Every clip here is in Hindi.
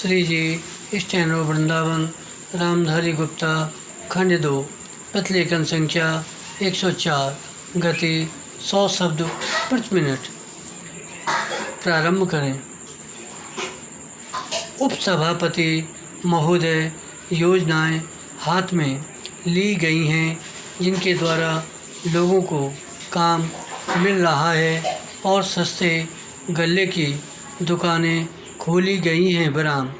श्री जी स्टेनो वृंदावन रामधारी गुप्ता खंड 2 प्रतिलेखन संख्या 104 गति 100 शब्द प्रति मिनट। प्रारंभ करें। उपसभापति महोदय, योजनाएं हाथ में ली गई हैं जिनके द्वारा लोगों को काम मिल रहा है और सस्ते गल्ले की दुकानें खोली गई हैं। बराम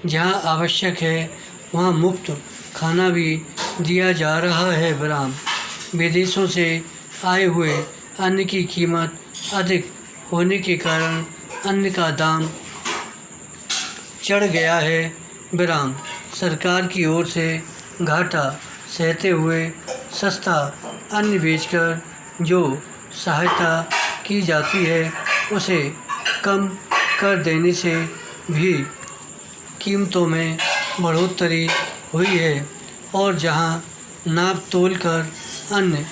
जहां आवश्यक है वहां मुफ्त खाना भी दिया जा रहा है। बराम विदेशों से आए हुए अन्न की कीमत अधिक होने के कारण अन्न का दाम चढ़ गया है। बराम सरकार की ओर से घाटा सहते हुए सस्ता अन्न बेचकर जो सहायता की जाती है उसे कम कर देने से भी कीमतों में बढ़ोतरी हुई है और जहां नाप तोल कर अन्न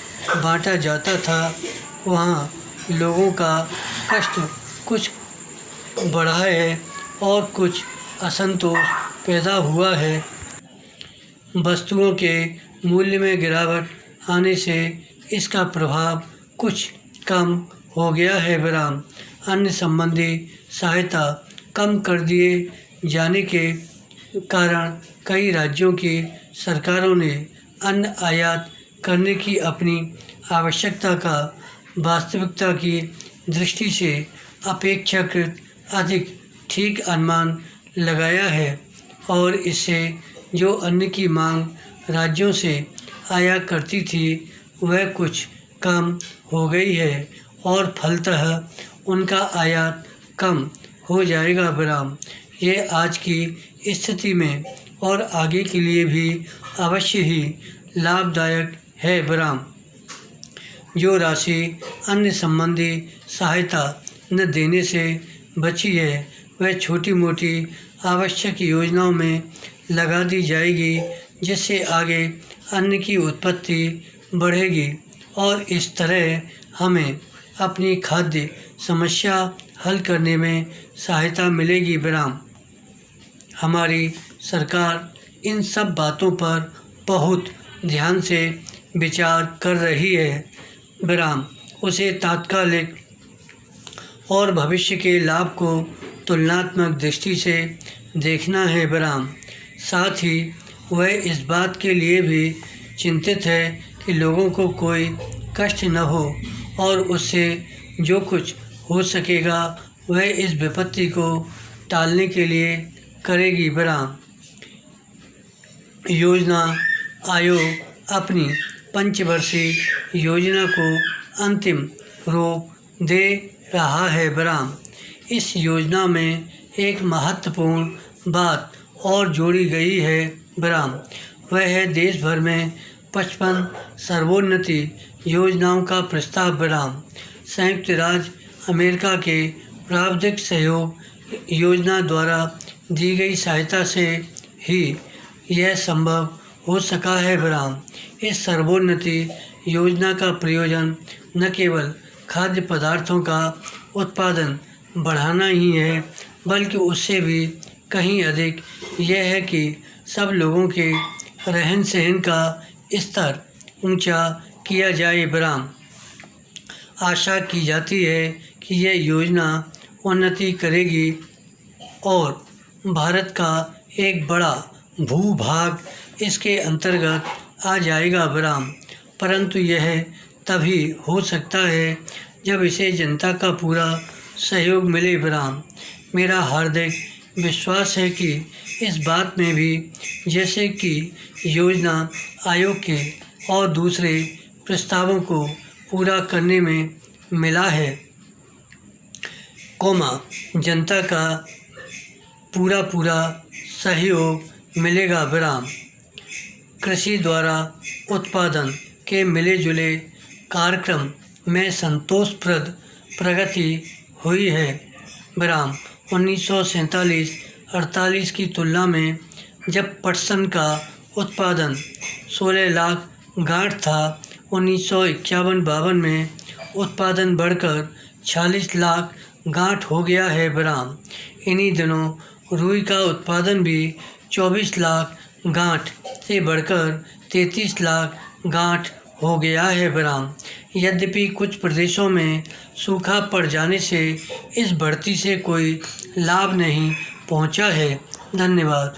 बांटा जाता था वहां लोगों का कष्ट कुछ बढ़ा है और कुछ असंतोष पैदा हुआ है। वस्तुओं के मूल्य में गिरावट आने से इसका प्रभाव कुछ कम हो गया है। बराम अन्न संबंधी सहायता कम कर दिए जाने के कारण कई राज्यों की सरकारों ने अन्न आयात करने की अपनी आवश्यकता का वास्तविकता की दृष्टि से अपेक्षाकृत अधिक ठीक अनुमान लगाया है और इससे जो अन्न की मांग राज्यों से आया करती थी वह कुछ कम हो गई है और फलतः उनका आयात कम हो जाएगा। बराम ये आज की स्थिति में और आगे के लिए भी अवश्य ही लाभदायक है। बराम जो राशि अन्य संबंधी सहायता न देने से बची है वह छोटी मोटी आवश्यक योजनाओं में लगा दी जाएगी जिससे आगे अन्न की उत्पत्ति बढ़ेगी और इस तरह हमें अपनी खाद्य समस्या हल करने में सहायता मिलेगी। बराम हमारी सरकार इन सब बातों पर बहुत ध्यान से विचार कर रही है। बराम उसे तात्कालिक और भविष्य के लाभ को तुलनात्मक दृष्टि से देखना है। बराम साथ ही वह इस बात के लिए भी चिंतित है कि लोगों को कोई कष्ट न हो और उससे जो कुछ हो सकेगा वह इस विपत्ति को टालने के लिए करेगी। बराम योजना आयोग अपनी पंचवर्षीय योजना को अंतिम रूप दे रहा है। बराम इस योजना में एक महत्वपूर्ण बात और जोड़ी गई है। बराम वह है देश भर में 55 सर्वोन्नति योजनाओं का प्रस्ताव। बराम संयुक्त राज्य अमेरिका के प्राविधिक सहयोग योजना द्वारा दी गई सहायता से ही यह संभव हो सका है। बराम इस सर्वोन्नति योजना का प्रयोजन न केवल खाद्य पदार्थों का उत्पादन बढ़ाना ही है बल्कि उससे भी कहीं अधिक यह है कि सब लोगों के रहन सहन का स्तर ऊंचा किया जाए। बराम आशा की जाती है कि यह योजना उन्नति करेगी और भारत का एक बड़ा भूभाग इसके अंतर्गत आ जाएगा। बराम परंतु यह तभी हो सकता है जब इसे जनता का पूरा सहयोग मिले। बराम मेरा हार्दिक विश्वास है कि इस बात में भी जैसे कि योजना आयोग के और दूसरे प्रस्तावों को पूरा करने में मिला है, जनता का पूरा सहयोग मिलेगा। बराम कृषि द्वारा उत्पादन के मिले जुले कार्यक्रम में संतोषप्रद प्रगति हुई है। बराम 1947-48 की तुलना में जब पटसन का उत्पादन 16 लाख गांठ था 1951-52 में उत्पादन बढ़कर 46 लाख गांठ हो गया है। बराम इन्हीं दिनों रुई का उत्पादन भी 24 लाख गांठ से बढ़कर 33 लाख गांठ हो गया है बराम। यद्यपि कुछ प्रदेशों में सूखा पड़ जाने से इस बढ़ती से कोई लाभ नहीं पहुंचा है। धन्यवाद।